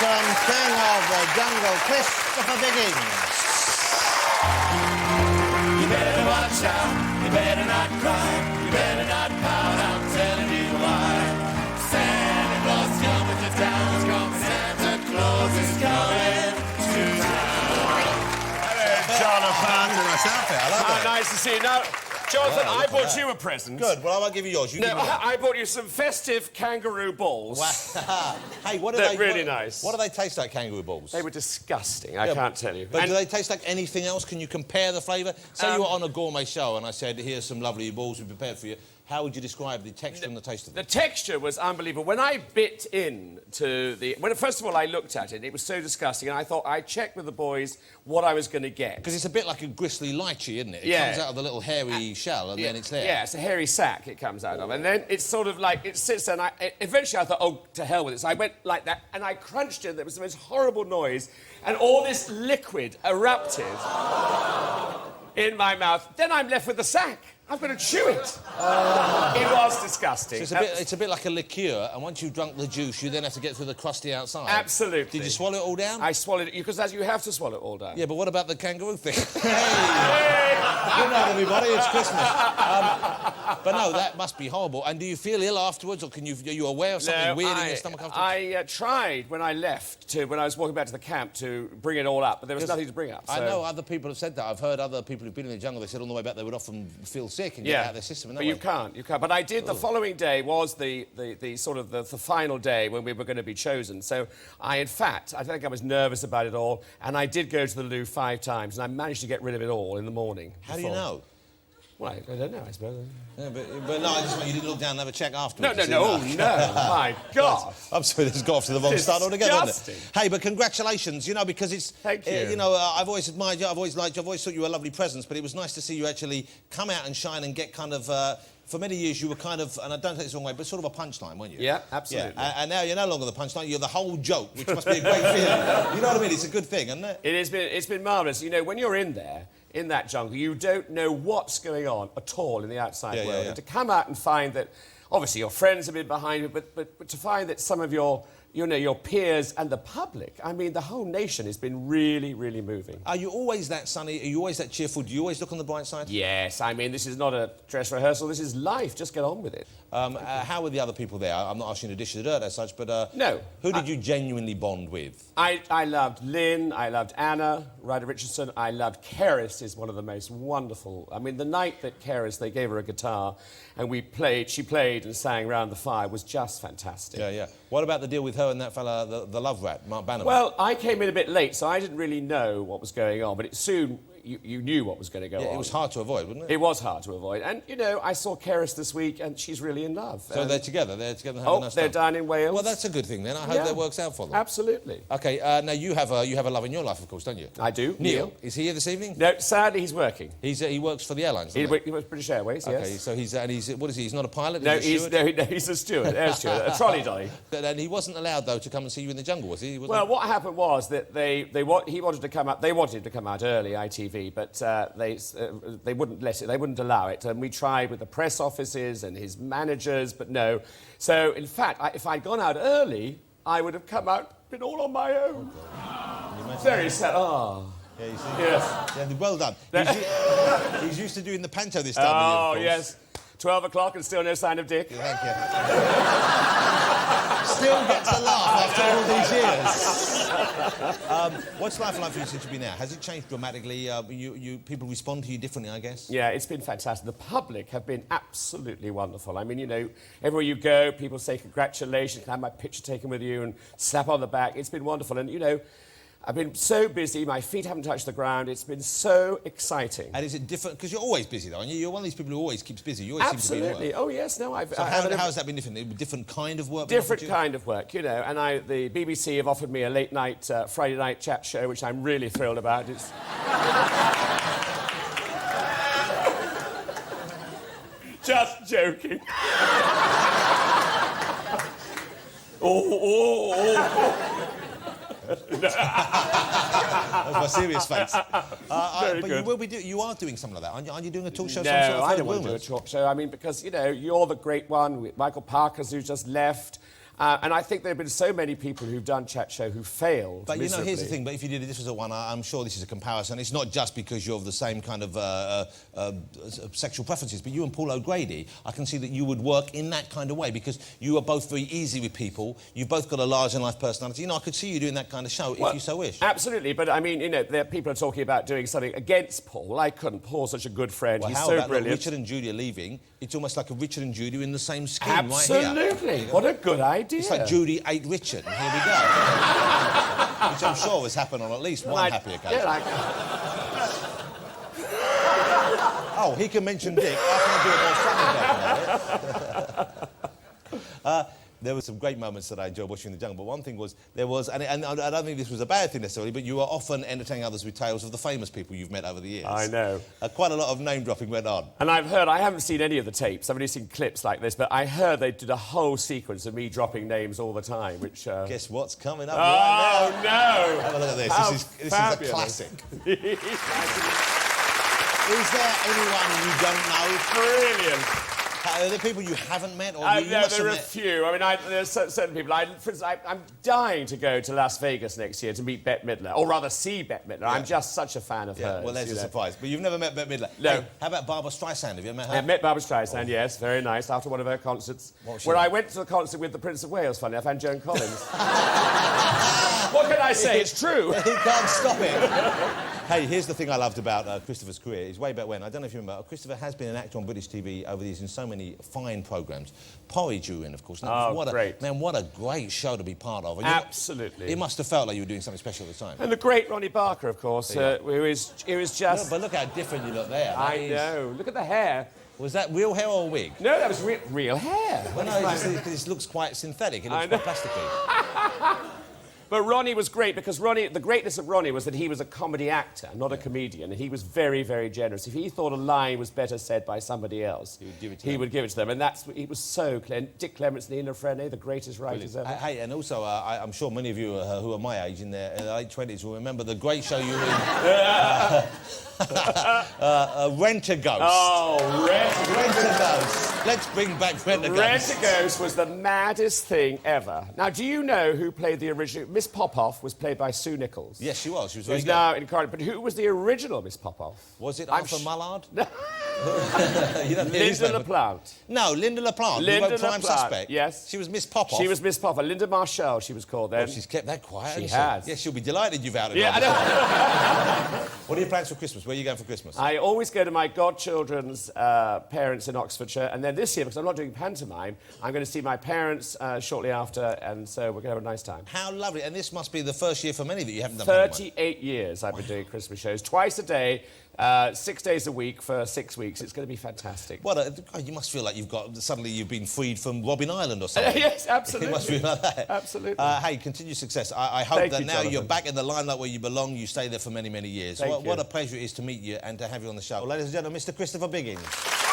welcome King of the Jungle, Christopher Biggins. You better watch out, you better not cry, you better not pout, I'm telling you why. Santa Claus coming to town, is coming, Santa Claus is coming to town. Hello, Jonathan. Nice outfit, I love it. Nice to see you. Now, Jonathan, Well, I look bought at you a present. Good, well, I won't give you yours. You No, give me that. I bought you some festive kangaroo balls. Wow. Hey, what do They're they... really what, nice. What do they taste like, kangaroo balls? They were disgusting, I can't tell you. But And do they taste like anything else? Can you compare the flavour? Say you were on a gourmet show and I said, here's some lovely balls we prepared for you. How would you describe the texture and the taste of them? the texture was unbelievable. When I bit into the... First of all, I looked at it, it was so disgusting, and I thought I'd check with the boys what I was going to get. Because it's a bit like a gristly lychee, isn't it? It Yeah. comes out of the little hairy shell and then it's there. Yeah, it's a hairy sack it comes out of. And then it's sort of like, it sits there, and eventually I thought, oh, to hell with it. So I went like that, and I crunched it. There was the most horrible noise, and all this liquid erupted in my mouth. Then I'm left with the sack. I've got to chew it. It was disgusting. So it's a bit like a liqueur, and once you've drunk the juice, you then have to get through the crusty outside. Absolutely. Did you swallow it all down? I swallowed it, because you have to swallow it all down. Yeah, but what about the kangaroo thing? Hey! Good night, everybody. It's Christmas. But no, that must be horrible. And do you feel ill afterwards, or are you aware of something weird in your stomach afterwards? I tried when I left, when I was walking back to the camp, to bring it all up, but there was nothing to bring up. So. I know other people have said that. I've heard other people who've been in the jungle, they said on the way back they would often feel sick and get out of their system. But you can't. But I did. The following day was the final day when we were going to be chosen. So I think I was nervous about it all, and I did go to the loo 5 times, and I managed to get rid of it all in the morning. How do you know? Well, I don't know, I suppose. Yeah, but no, I just want you didn't look down and have a check afterwards. No, my God. I'm sorry, this got off to the wrong start altogether, hasn't it? Hey, but congratulations, because it's... Thank you. I've always admired you, I've always liked you, I've always thought you were a lovely presence, but it was nice to see you actually come out and shine and get kind of... for many years, you were kind of, and I don't take this the wrong way, but sort of a punchline, weren't you? Yeah, absolutely. Yeah. And now you're no longer the punchline, you're the whole joke, which must be a great feeling. You know what I mean? It's a good thing, isn't it? It's been marvellous. When you're in there, in that jungle, you don't know what's going on at all in the outside world. Yeah. And to come out and find that, obviously, your friends have been behind you, but to find that some of your peers and the public, I mean, the whole nation has been really, really moving. Are you always that sunny? Are you always that cheerful? Do you always look on the bright side? Yes, I mean, this is not a dress rehearsal, this is life. Just get on with it. How were the other people there? I'm not asking you to dish the dirt as such, but... No. Who did you genuinely bond with? I loved Lynn, I loved Anna, Ryder Richardson, I loved Keris, is one of the most wonderful... I mean, the night that Keris, they gave her a guitar, and she played and sang around the fire was just fantastic. Yeah. What about the deal with her and that fella, the love rat, Mark Bannerman? Well, I came in a bit late, so I didn't really know what was going on, but soon you knew what was going to go on. It was hard to avoid, wasn't it? It was hard to avoid. And, I saw Keris this week, and she's really in love. So they're together and having a nice time? They're down in Wales. Well, that's a good thing, then. I hope that works out for them. Absolutely. OK, now you have a love in your life, of course, don't you? I do. Neil. Is he here this evening? No, sadly, he's working. He works for the airlines, He works British Airways, yes. OK, so he's... What is he? He's not a pilot? No, he's a he's a steward, air steward, a trolley dolly. And he wasn't allowed, though, to come and see you in the jungle, was he? Well, what happened was that he wanted to come out. They wanted him to come out early, ITV, but they wouldn't let it. They wouldn't allow it. And we tried with the press offices and his managers, but no. So, in fact, if I'd gone out early, I would have come out, been all on my own. Very sad. Oh. Yeah, you see? Yes. Yeah, well done. He's used to doing the panto this time Oh, of year, of course. yes. 12 o'clock and still no sign of Dick. Thank you. Still gets a laugh after all these years. What's life like for you since you've been out? Has it changed dramatically? People respond to you differently, I guess? Yeah, it's been fantastic. The public have been absolutely wonderful. I mean, everywhere you go, people say congratulations, can I have my picture taken with you and slap on the back. It's been wonderful. And, I've been so busy, my feet haven't touched the ground. It's been so exciting. And is it different? Because you're always busy, though, aren't you? You're one of these people who always keeps busy. You always seem to be in work. Oh, yes, no, So how has that been different? Different kind of work? Different kind of work, And the BBC have offered me a late-night, Friday night chat show, which I'm really thrilled about. It's... Just joking. oh. That was my serious face. Very but good. You are doing something like that, aren't you? Aren't you doing a talk show? No, some sort of I don't want to do a talk show. I mean, because, you're the great one. Michael Parker's who just left. And I think there have been so many people who've done Chat Show who failed But, you know, here's the miserably. thing, but if you did this was a one, I'm sure this is a comparison. It's not just because you're of the same kind of sexual preferences, but you and Paul O'Grady, I can see that you would work in that kind of way because you are both very easy with people. You've both got a larger-than-life personality. You know, I could see you doing that kind of show if you so wish. Absolutely, but I mean, you know, people are talking about doing something against Paul. I couldn't. Paul's such a good friend. Well, He's how so about brilliant. Richard and Judy are leaving? It's almost like a Richard and Judy in the same scheme right Absolutely. here. What a good idea. It's like Judy ate Richard, and here we go. Which I'm sure has happened on at least one happy occasion. Yeah, Oh, he can mention Dick. I can do it more subtle about it. There were some great moments that I enjoyed watching in the jungle, but one thing was, and I don't think this was a bad thing necessarily, but you were often entertaining others with tales of the famous people you've met over the years. I know. Quite a lot of name-dropping went on. And I've heard, I haven't seen any of the tapes, I've only seen clips like this, but I heard they did a whole sequence of me dropping names all the time, which... Guess what's coming up right now? No! Have a look at this. How This is a fabulous. classic. Is there anyone you don't know? Brilliant. Are there people you haven't met? Or you No, must there are have a met? few. I mean, there's certain people. For instance, I'm dying to go to Las Vegas next year to meet Bette Midler, or rather see Bette Midler. I'm just such a fan of hers. Well, there's you a know. surprise. But you've never met Bette Midler? No. Hey, how about Barbara Streisand? Have you ever met her? I met Barbara Streisand, yes, very nice, after one of her concerts, where I went to the concert with the Prince of Wales, funny enough, and Joan Collins. What can I say? It's true. He can't stop it. Hey, here's the thing I loved about Christopher's career. Is way back when, I don't know if you remember, Christopher has been an actor on British TV over the years in so many fine programmes. Porridge you were in, of course. Now, Great. Man, what a great show to be part of. And Absolutely. It must have felt like you were doing something special at the time. And the great Ronnie Barker, of course, who is just... Yeah, but look how different you look there. I know. Look at the hair. Was that real hair or a wig? No, that was real hair. Well, no, it looks quite synthetic. It looks quite plasticky. But Ronnie was great because the greatness of Ronnie was that he was a comedy actor, not a comedian, and he was very, very generous. If he thought a line was better said by somebody else, he would give it to them. And he was so clear. Dick Clements and Ian Frene, the greatest writers ever. Hey, and also, I'm sure many of you who are my age in their late 20s will remember the great show you were in, Rent-A-Ghost. Oh, Rent-A-Ghost. Let's bring back Rent-A-Ghost. Rent-A-Ghost was the maddest thing ever. Now, do you know who played the original... Miss Popoff was played by Sue Nichols. Yes, she was. She was very Who's good. now incarnate. But who was the original Miss Popoff? Was it Arthur Mullard? No. You don't know his Linda name. LaPlante. No, Linda LaPlante. Linda who wrote Prime LaPlante, Suspect. yes. She was Miss Popoff. She was Miss Popoff. Linda Marshall, she was called then. Oh, she's kept that quiet, She hasn't has. Yes, she'll be delighted you've outed her. Yeah, I know. What are your plans for Christmas? Where are you going for Christmas? I always go to my godchildren's parents in Oxfordshire, and then this year, because I'm not doing pantomime, I'm going to see my parents shortly after, and so we're going to have a nice time. How lovely. And this must be the first year for many that you haven't done pantomime. 38 years I've been doing Christmas shows, twice a day, 6 days a week for 6 weeks. It's going to be fantastic. You must feel like suddenly you've been freed from Robin Island or something. Yes, absolutely. It must feel like that. Absolutely. Hey, continued success. I hope Thank that you, now Jonathan. you're back in the limelight where you belong. You stay there for many, many years. Thank you. What a pleasure it is to meet you and to have you on the show. Ladies and gentlemen, Mr. Christopher Biggins.